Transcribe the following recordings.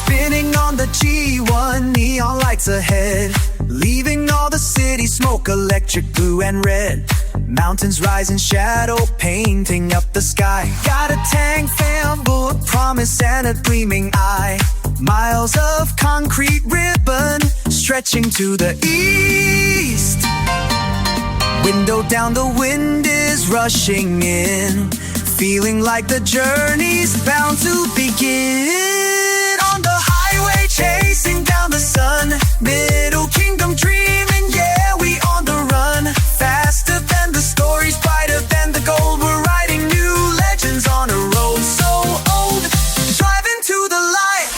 Spinning on the G1, neon lights ahead, leaving all the city smoke electric blue and red. Mountains rise in shadow, painting up the sky. Got a tank fan full of promise and a gleaming eye. Miles of concrete ribbon stretching to the east. Window down, the wind is rushing in, feeling like the journey's bound to begin. On the highway, chasing down the sun, Middle Kingdom dreaming, yeah, we on the run. Faster than the stories, brighter than the gold, we're writing new legends on a road so old, driving to the light.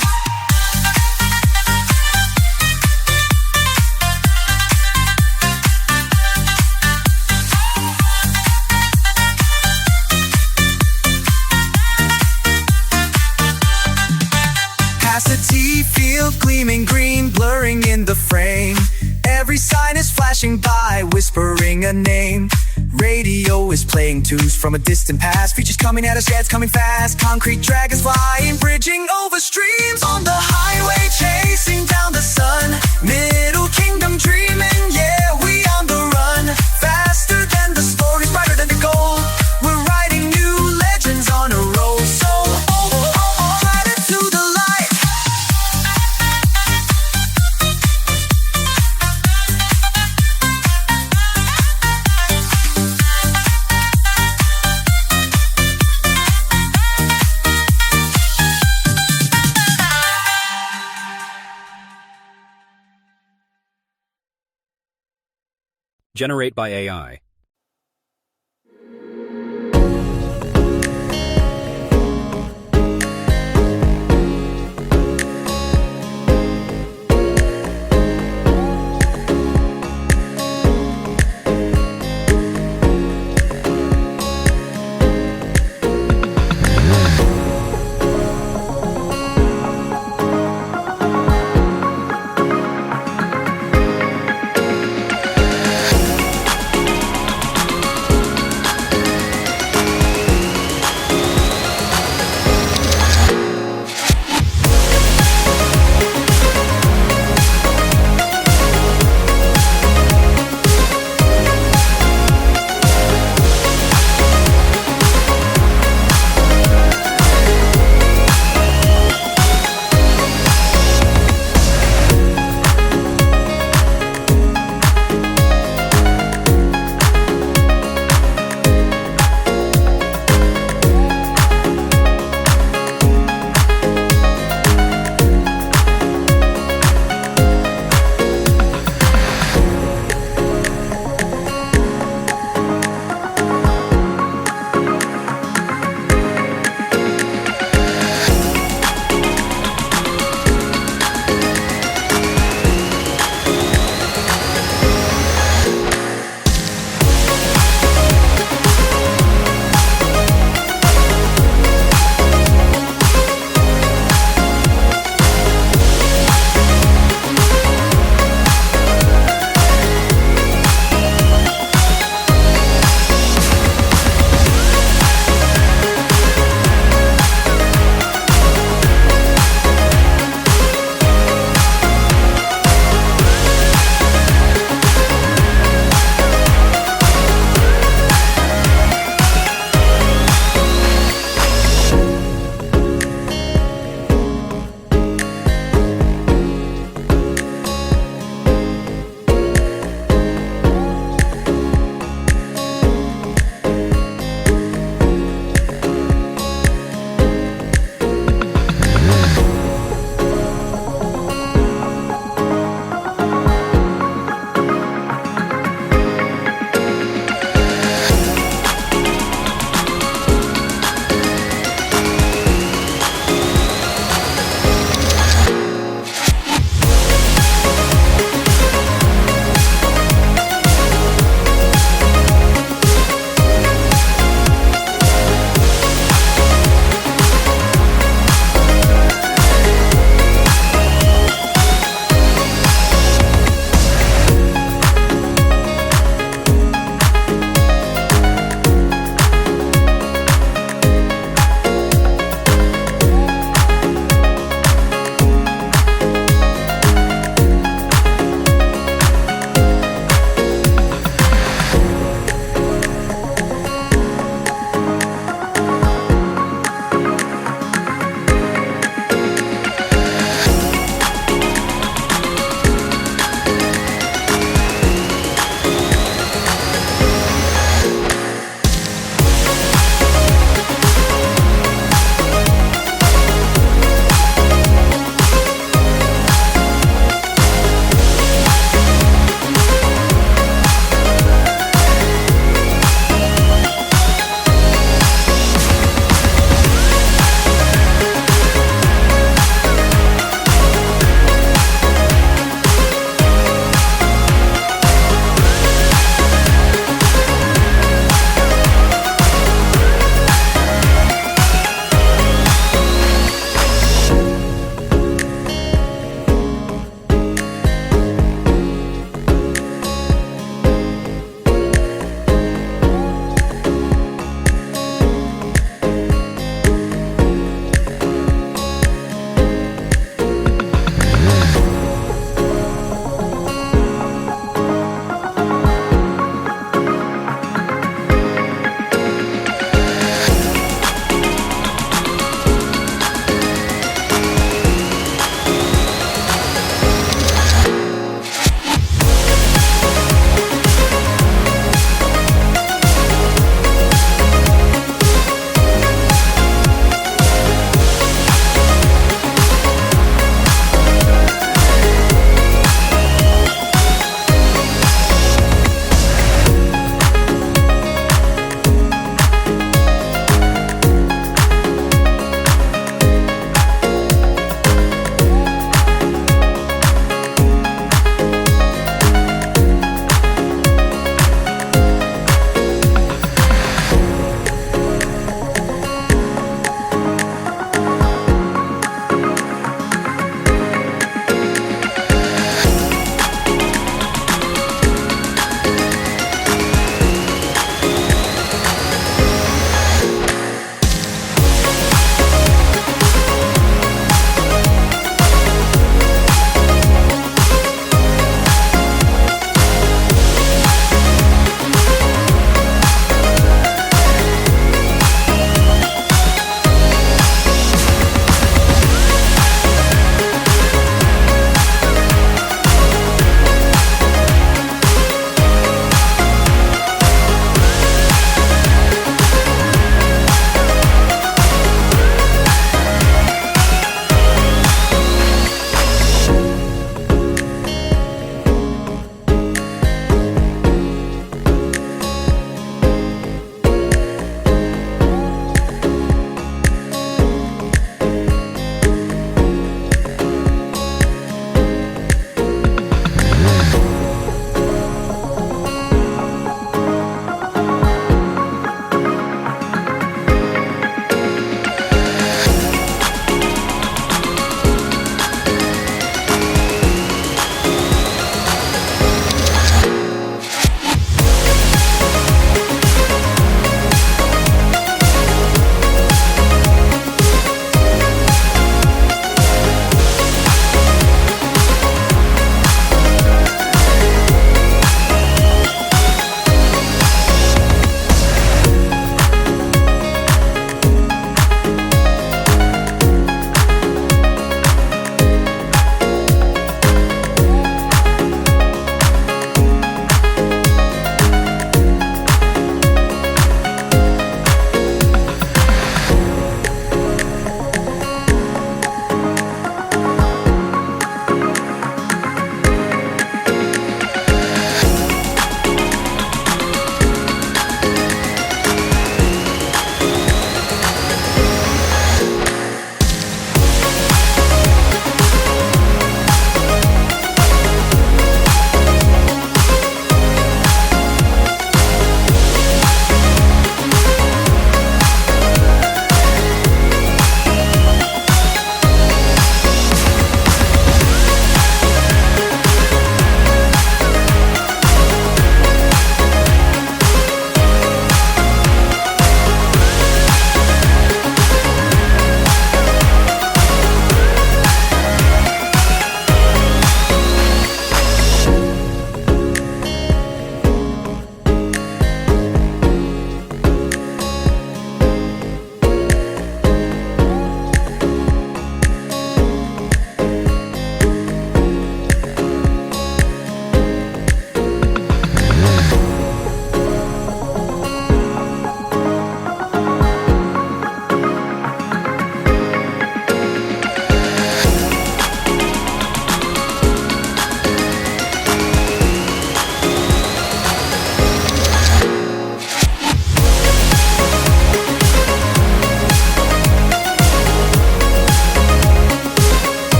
Past the T-field, gleaming green, blurring in the frame. Every sign is flashing by, whispering a name. Radio is playing tunes from a distant past. Features coming at us, yeah, it's coming fast. Concrete dragons flying, bridging over streams. On the highway, chasing down the sun, Middle Kingdom dreaming, yeah, we on the run. Faster than the stories, brighter than the gold, we're writing new legends on a road so old, headed to the light. Generate by AI.